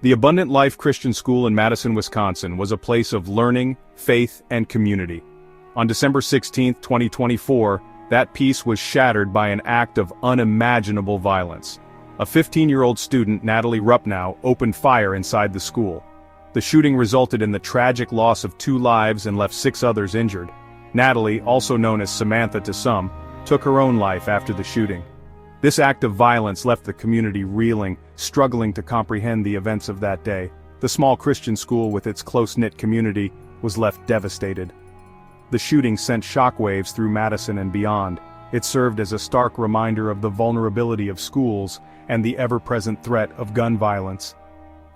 The Abundant Life Christian School in Madison, Wisconsin was a place of learning, faith, and community. On December 16, 2024, that peace was shattered by an act of unimaginable violence. A 15-year-old student, Natalie Rupnow, opened fire inside the school. The shooting resulted in the tragic loss of 2 lives and left 6 others injured. Natalie, also known as Samantha to some, took her own life after the shooting. This act of violence left the community reeling, struggling to comprehend the events of that day. The small Christian school with its close-knit community was left devastated. The shooting sent shockwaves through Madison and beyond. It served as a stark reminder of the vulnerability of schools and the ever-present threat of gun violence.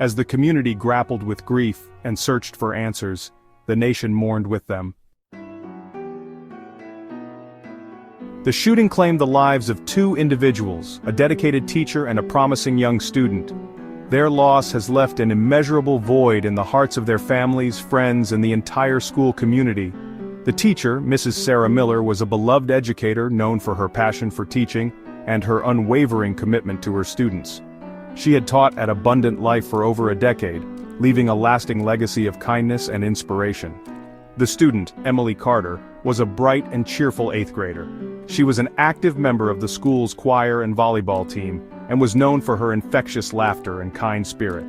As the community grappled with grief and searched for answers, the nation mourned with them. The shooting claimed the lives of 2 individuals, a dedicated teacher and a promising young student. Their loss has left an immeasurable void in the hearts of their families, friends, and the entire school community. The teacher, Mrs. Sarah Miller, was a beloved educator known for her passion for teaching and her unwavering commitment to her students. She had taught at Abundant Life for over a decade, leaving a lasting legacy of kindness and inspiration. The student, Emily Carter, was a bright and cheerful 8th grader. She was an active member of the school's choir and volleyball team, and was known for her infectious laughter and kind spirit.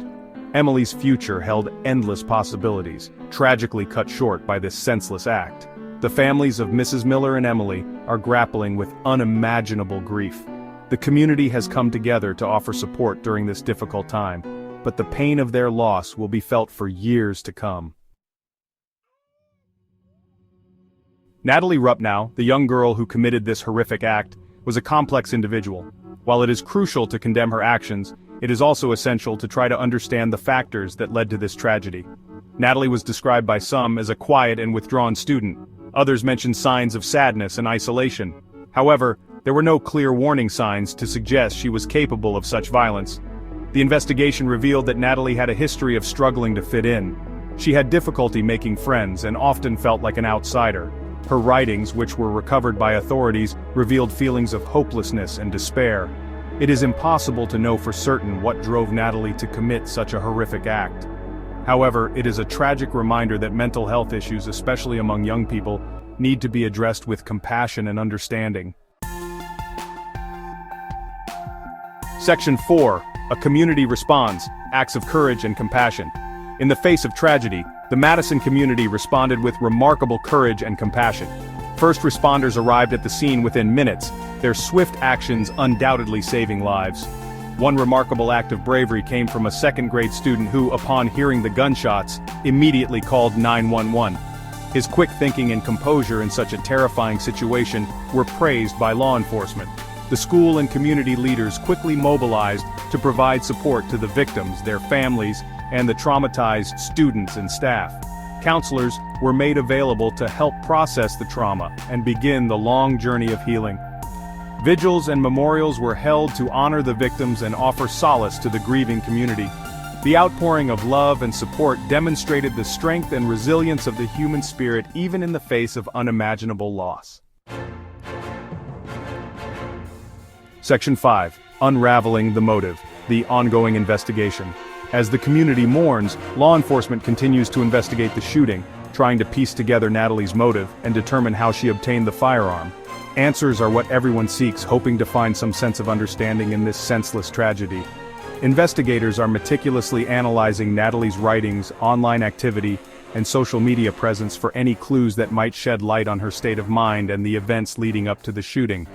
Emily's future held endless possibilities, tragically cut short by this senseless act. The families of Mrs. Miller and Emily are grappling with unimaginable grief. The community has come together to offer support during this difficult time, but the pain of their loss will be felt for years to come. Natalie Rupnow, the young girl who committed this horrific act, was a complex individual. While it is crucial to condemn her actions, it is also essential to try to understand the factors that led to this tragedy. Natalie was described by some as a quiet and withdrawn student. Others mentioned signs of sadness and isolation. However, there were no clear warning signs to suggest she was capable of such violence. The investigation revealed that Natalie had a history of struggling to fit in. She had difficulty making friends and often felt like an outsider. Her writings, which were recovered by authorities, revealed feelings of hopelessness and despair. It is impossible to know for certain what drove Natalie to commit such a horrific act. However, it is a tragic reminder that mental health issues, especially among young people, need to be addressed with compassion and understanding. Section 4. A community responds, acts of courage and compassion. In the face of tragedy, the Madison community responded with remarkable courage and compassion. First responders arrived at the scene within minutes, their swift actions undoubtedly saving lives. One remarkable act of bravery came from a 2nd grade student who, upon hearing the gunshots, immediately called 911. His quick thinking and composure in such a terrifying situation were praised by law enforcement. The school and community leaders quickly mobilized to provide support to the victims, their families, and the traumatized students and staff. Counselors were made available to help process the trauma and begin the long journey of healing. Vigils and memorials were held to honor the victims and offer solace to the grieving community. The outpouring of love and support demonstrated the strength and resilience of the human spirit even in the face of unimaginable loss. Section 5. Unraveling the motive, the ongoing investigation. As the community mourns, law enforcement continues to investigate the shooting, trying to piece together Natalie's motive and determine how she obtained the firearm. Answers are what everyone seeks, hoping to find some sense of understanding in this senseless tragedy. Investigators are meticulously analyzing Natalie's writings, online activity, and social media presence for any clues that might shed light on her state of mind and the events leading up to the shooting.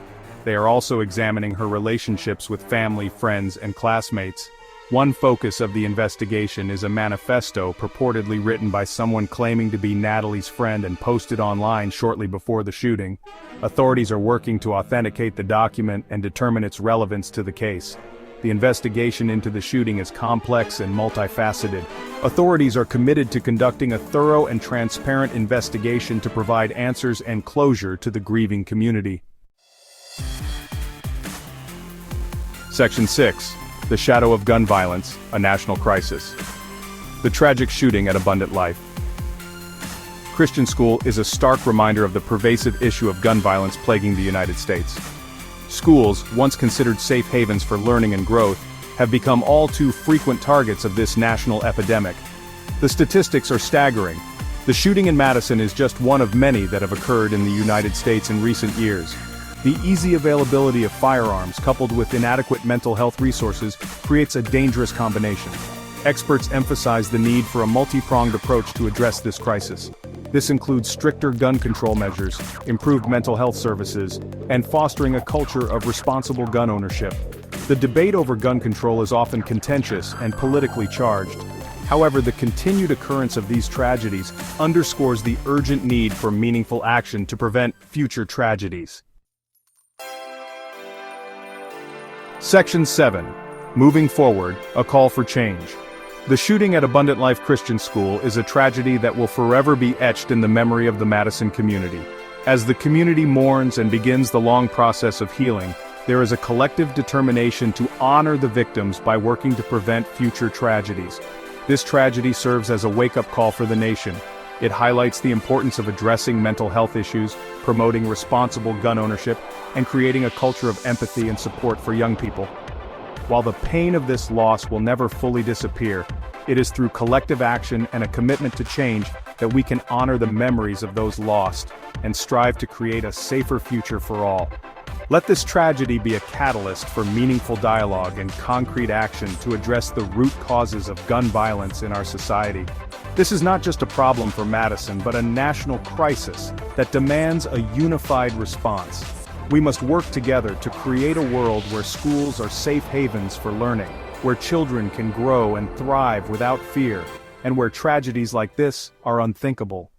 They are also examining her relationships with family, friends, and classmates. One focus of the investigation is a manifesto purportedly written by someone claiming to be Natalie's friend and posted online shortly before the shooting. Authorities are working to authenticate the document and determine its relevance to the case. The investigation into the shooting is complex and multifaceted. Authorities are committed to conducting a thorough and transparent investigation to provide answers and closure to the grieving community. Section 6. The Shadow of Gun Violence, a National Crisis. The tragic shooting at Abundant Life Christian School is a stark reminder of the pervasive issue of gun violence plaguing the United States. Schools, once considered safe havens for learning and growth, have become all too frequent targets of this national epidemic. The statistics are staggering. The shooting in Madison is just one of many that have occurred in the United States in recent years. The easy availability of firearms coupled with inadequate mental health resources creates a dangerous combination. Experts emphasize the need for a multi-pronged approach to address this crisis. This includes stricter gun control measures, improved mental health services, and fostering a culture of responsible gun ownership. The debate over gun control is often contentious and politically charged. However, the continued occurrence of these tragedies underscores the urgent need for meaningful action to prevent future tragedies. Section 7. Moving forward, a call for change. The shooting at Abundant Life Christian School is a tragedy that will forever be etched in the memory of the Madison community. As the community mourns and begins the long process of healing, there is a collective determination to honor the victims by working to prevent future tragedies. This tragedy serves as a wake-up call for the nation. It highlights the importance of addressing mental health issues, promoting responsible gun ownership, and creating a culture of empathy and support for young people. While the pain of this loss will never fully disappear, it is through collective action and a commitment to change that we can honor the memories of those lost and strive to create a safer future for all. Let this tragedy be a catalyst for meaningful dialogue and concrete action to address the root causes of gun violence in our society. This is not just a problem for Madison, but a national crisis that demands a unified response. We must work together to create a world where schools are safe havens for learning, where children can grow and thrive without fear, and where tragedies like this are unthinkable.